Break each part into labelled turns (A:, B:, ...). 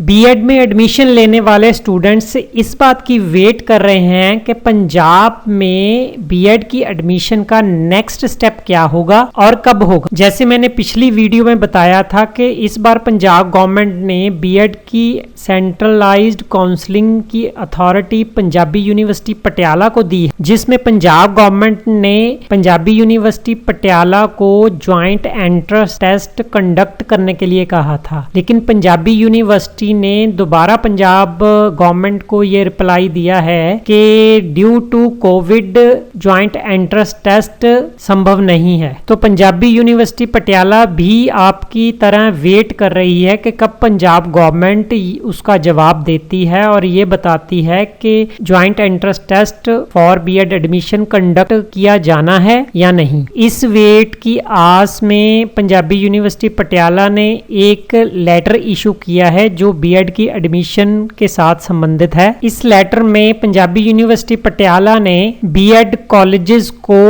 A: BEd में admission लेने वाले स्टूडेंट्स इस बात की वेट कर रहे हैं कि पंजाब में बीएड की एडमिशन का नेक्स्ट स्टेप क्या होगा और कब होगा। जैसे मैंने पिछली वीडियो में बताया था कि इस बार पंजाब गवर्नमेंट ने बीएड की सेंट्रलाइज्ड काउंसलिंग की अथॉरिटी पंजाबी यूनिवर्सिटी पटियाला को दी है, जिसमें पंजाब गवर्नमेंट ने पंजाबी यूनिवर्सिटी पटियाला को ज्वाइंट एंट्रेंस टेस्ट कंडक्ट करने के लिए कहा था, लेकिन पंजाबी यूनिवर्सिटी ने दोबारा पंजाब गवर्नमेंट को ये रिप्लाई दिया है कि due to covid joint entrance test संभव नहीं है। तो पंजाबी यूनिवर्सिटी पटियाला भी आपकी तरह वेट कर रही है कि कब पंजाब गवर्नमेंट उसका जवाब देती है और ये बताती है कि joint entrance test for B Ed admission conduct किया जाना है या नहीं। इस वेट की आस में पंजाबी यूनिवर्सिटी पटियाला ने एक लेटर इशू किया है जो बीएड की एडमिशन के साथ संबंधित है। इस लेटर में पंजाबी यूनिवर्सिटी पटियाला ने बीएड कॉलेजेस को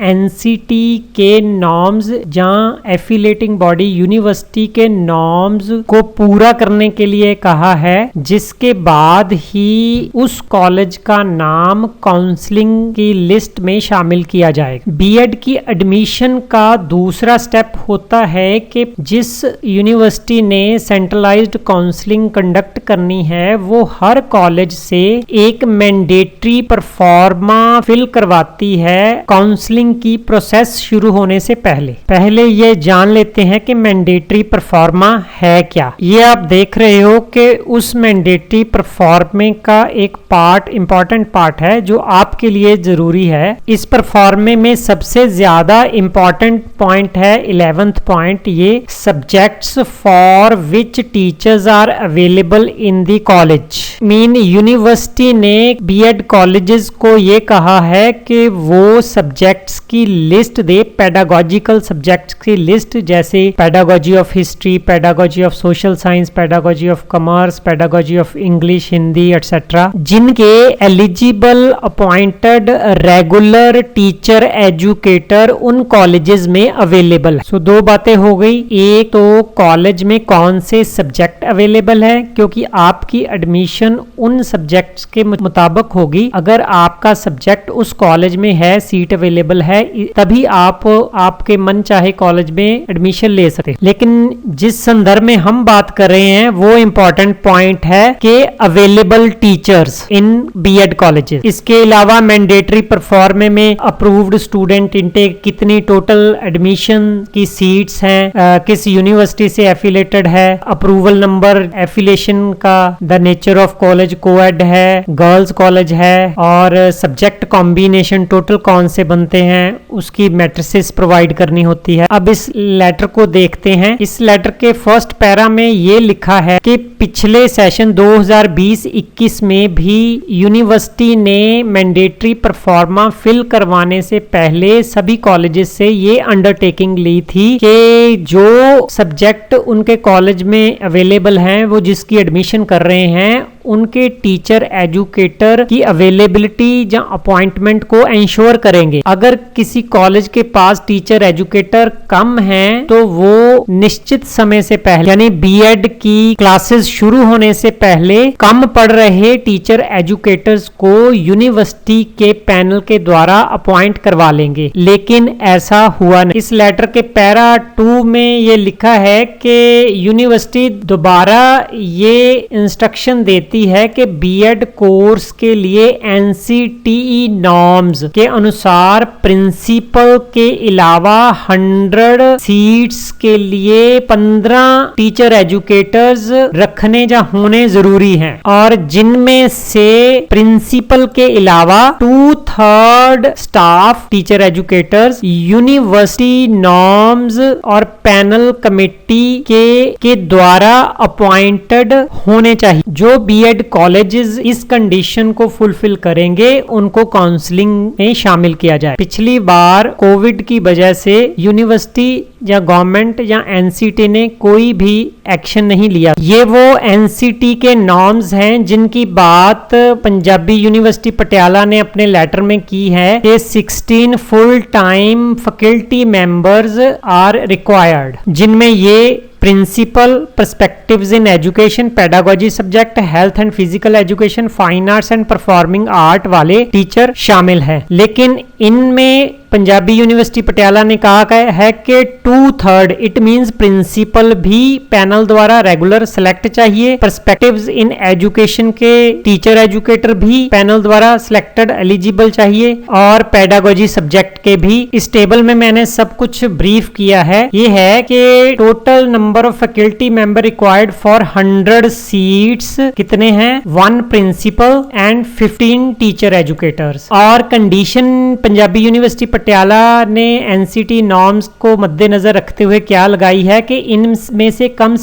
A: एनसीटी के नॉर्म्स या एफिलेटिंग बॉडी यूनिवर्सिटी के नॉर्म्स को पूरा करने के लिए कहा है, जिसके बाद ही उस कॉलेज का नाम काउंसलिंग की लिस्ट में शामिल किया जाएगा। बीएड की एडमिशन का दूसरा स्टेप होता है कि जिस यूनिवर्सिटी ने सेंट्रलाइज्ड काउंसलिंग कंडक्ट करनी है वो हर कॉलेज से एक मैंडेटरी परफॉर्मा फिल करवाती है काउंसलिंग की प्रोसेस शुरू होने से पहले ये जान लेते हैं कि मैंडेटरी परफॉर्मा है क्या। ये आप देख रहे हो कि उस मैंडेटरी परफॉर्मे का एक पार्ट इंपॉर्टेंट पार्ट है जो आपके लिए जरूरी है। इस परफॉर्मे में सबसे ज्यादा इंपॉर्टेंट पॉइंट है 11th पॉइंट, ये subjects for which teachers are available in the college. Mean university ने बीएड कॉलेजेस को ये कहा है कि वो सब्जेक्ट्स की लिस्ट दे, पेडागोजिकल सब्जेक्ट्स की लिस्ट, जैसे pedagogy of history, pedagogy of social science, pedagogy of commerce, pedagogy of English, Hindi etcetera, जिनके eligible appointed regular teacher educator उन कॉलेजेस में अवेलेबल है। सो दो बातें हो गई, एक तो कॉलेज में कौन से सब्जेक्ट अवेलेबल है, क्योंकि आपकी एडमिशन उन सब्जेक्ट्स के मुताबिक होगी। अगर आपका सब्जेक्ट उस कॉलेज में है, सीट अवेलेबल है, तभी आप आपके मन चाहे कॉलेज में एडमिशन ले सकते। लेकिन जिस संदर्भ में हम बात कर रहे हैं वो इंपॉर्टेंट पॉइंट है कि available teachers in B Ed colleges. इसके अलावा मैंडेटरी परफॉर्मे में अप्रूव्ड स्टूडेंट इनटेक, कितनी टोटल एडमिशन की सीट्स हैं, किस यूनिवर्सिटी से एफिलेटेड है, अप्रूवल नंबर, एफिलेशन का, the nature of college, coed है, गर्ल्स कॉलेज है, और सब्जेक्ट कॉम्बिनेशन टोटल कौन से बनते हैं, उसकी मैट्रिसेस प्रोवाइड करनी होती है। अब इस लेटर को देखते हैं। इस लेटर के फर्स्ट पैरा में ये लिखा है कि पिछले सेशन 2020-21 में भी यूनिवर्सिटी ने मैंडेटरी परफॉर्मा फिल करवाने से पहले सभी कॉलेजेस से ये अंडरटेकिंग ली थी कि जो सब्जेक्ट उनके कॉलेज में अवेलेबल हैं, वो जिसकी एडमिशन कर रहे हैं, उनके टीचर एजुकेटर की अवेलेबिलिटी या अपॉइंटमेंट को इंश्योर करेंगे। अगर किसी कॉलेज के पास टीचर एजुकेटर कम हैं तो वो निश्चित समय से पहले, यानी बीएड की क्लासेस शुरू होने से पहले, कम पढ़ रहे टीचर एजुकेटर्स को यूनिवर्सिटी के पैनल के द्वारा अपॉइंट करवा लेंगे। लेकिन ऐसा हुआ नहीं। इस लेटर के पैरा 2 में ये लिखा है कि यूनिवर्सिटी दोबारा ये इंस्ट्रक्शन देती है कि बीएड कोर्स के लिए एनसीटीई नॉर्म्स के अनुसार प्रिंसिपल के अलावा 100 सीट्स के लिए 15 टीचर एजुकेटर्स रखने या होने जरूरी हैं, और जिनमें से प्रिंसिपल के अलावा 2/3 staff teacher educators university norms और पैनल कमेटी के द्वारा अपॉइंटेड होने चाहिए। जो बीएड कॉलेजेस इस कंडीशन को फुलफिल करेंगे उनको काउंसलिंग में शामिल किया जाए। पिछली बार कोविड की वजह से यूनिवर्सिटी या गवर्नमेंट या एनसीटी ने कोई भी एक्शन नहीं लिया। ये वो एनसीटी के नॉर्म्स हैं जिनकी बात पंजाबी यूनिवर्सिटी पटियाला ने अपने लेटर में की है कि 16 full time faculty members are required, जिनमें ये principal, perspectives in education, pedagogy subject, health and physical education, fine arts and performing art वाले टीचर शामिल हैं। लेकिन इनमें पंजाबी यूनिवर्सिटी पटियाला ने कहा है कि 2/3 इट मींस प्रिंसिपल भी पैनल द्वारा रेगुलर सेलेक्ट चाहिए, पर्सपेक्टिव्स इन एजुकेशन के टीचर एजुकेटर भी पैनल द्वारा सिलेक्टेड एलिजिबल चाहिए, और पेडागोजी सब्जेक्ट के भी। इस टेबल में मैंने सब कुछ ब्रीफ किया है। ये है कि total number of faculty member required for 100 seats कितने हैं, 1 प्रिंसिपल एंड 15 टीचर एजुकेटर्स। और कंडीशन पंजाबी यूनिवर्सिटी पटियाला ने एनसीटी नॉर्म्स को मद्देनजर रखते हुए क्या लगाई है कि इनमें से कम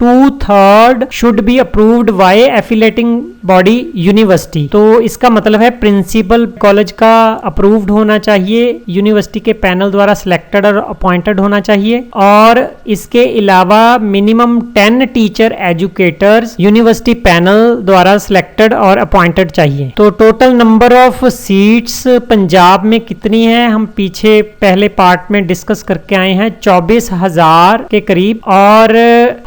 A: 2/3 should be approved by affiliating body university. तो इसका मतलब है प्रिंसिपल कॉलेज का अप्रूव्ड होना चाहिए, यूनिवर्सिटी के पैनल द्वारा सिलेक्टेड और अपॉइंटेड होना चाहिए, और इसके अलावा minimum 10 teacher educators university panel द्वारा सिलेक्टेड और अपॉइंटेड चाहिए। तो total number of seats Punjab में कितनी है, हम पीछे पहले पार्ट में डिस्कस करके आए हैं, 24,000 के करीब, और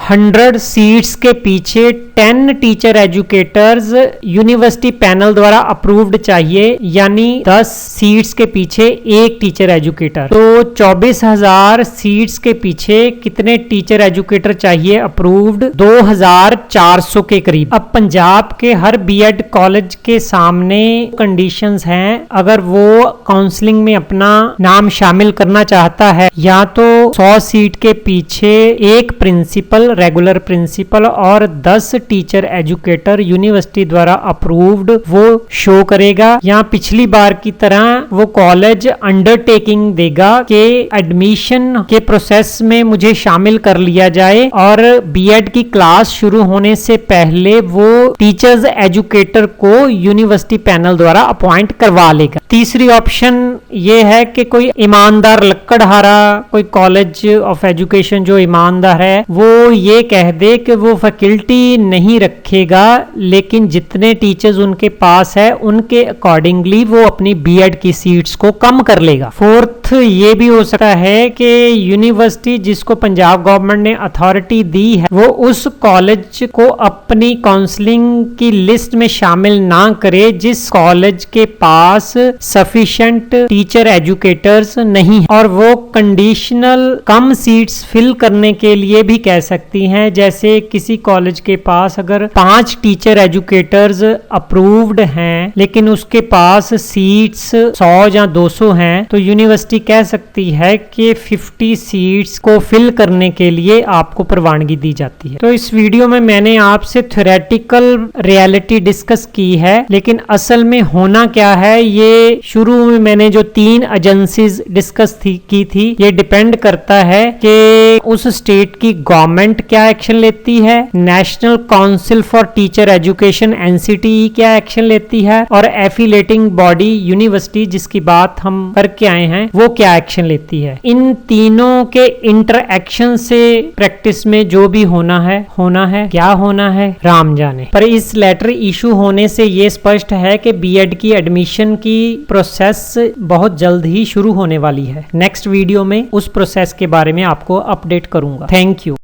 A: 100 सीट्स के पीछे 10 टीचर एजुकेटर्स यूनिवर्सिटी पैनल द्वारा अप्रूव्ड चाहिए, यानी 10 सीट्स के पीछे एक टीचर एजुकेटर। तो 24,000 सीट्स के पीछे कितने टीचर एजुकेटर चाहिए अप्रूव्ड, 2,400 के करीब। अब पंजाब के हर बीएड कॉलेज के सामने कंडीशंस हैं, अगर वो काउंसलिंग में अपना नाम शामिल करना चाहता है, या तो 100 सीट के पीछे एक प्रिंसिपल, रेगुलर प्रिंसिपल, और 10 टीचर एजुकेटर यूनिवर्सिटी द्वारा अप्रूव्ड वो शो करेगा, या पिछली बार की तरह वो कॉलेज अंडरटेकिंग देगा कि एडमिशन के प्रोसेस में मुझे शामिल कर लिया जाए, और बीएड की क्लास शुरू होने से पहले वो टीचर्स एजुकेटर को यूनिवर्सिटी पैनल द्वारा अपॉइंट करवा लेगा। तीसरी ऑप्शन ये है कि कोई ईमानदार लक्कड़हारा, कोई कॉलेज ऑफ एजुकेशन जो ईमानदार है, वो ये कह दे कि वो फैकल्टी नहीं रखेगा, लेकिन जितने टीचर्स उनके पास है उनके अकॉर्डिंगली वो अपनी बीएड की सीट्स को कम कर लेगा। फोर्थ ये भी हो सकता है कि यूनिवर्सिटी जिसको पंजाब गवर्नमेंट ने अथॉरिटी दी है, वो उस कॉलेज को अपनी काउंसलिंग की लिस्ट में शामिल ना करे जिस कॉलेज के पास सफिशिएंट टीचर एजुकेटर्स नहीं है, और वो कंडीशनल कम सीट्स फिल करने के लिए भी कह सकती हैं। जैसे किसी कॉलेज के पास अगर 5 टीचर एजुकेटर्स अप्रूव्ड हैं, लेकिन उसके पास सीट्स 100 या 200 हैं, तो यूनिवर्सिटी कह सकती है कि 50 सीट्स को फिल करने के लिए आपको परवानगी दी जाती है। तो इस वीडियो में मैंने आपसे थ्योरेटिकल रियलिटी डिस्कस की है, लेकिन असल में होना क्या है, ये शुरू में मैंने जो 3 एजेंसीज डिस्कस की थी, ये डिपेंड करता है कि उस स्टेट की गवर्नमेंट क्या एक्शन लेती है, national council for teacher education NCTE क्या एक्शन लेती है, और एफिलेटिंग बॉडी यूनिवर्सिटी जिसकी बात हम करके आए हैं वो क्या एक्शन लेती है। इन तीनों के इंटरएक्शन से प्रैक्टिस में जो भी होना है क्या होना है राम जाने। पर इस लेटर इशू होने से ये स्पष्ट है कि बीएड की एडमिशन की प्रोसेस बहुत जल्द ही शुरू होने वाली है। नेक्स्ट वीडियो में उस प्रोसेस के बारे में आपको अपडेट करूंगा। Thank you.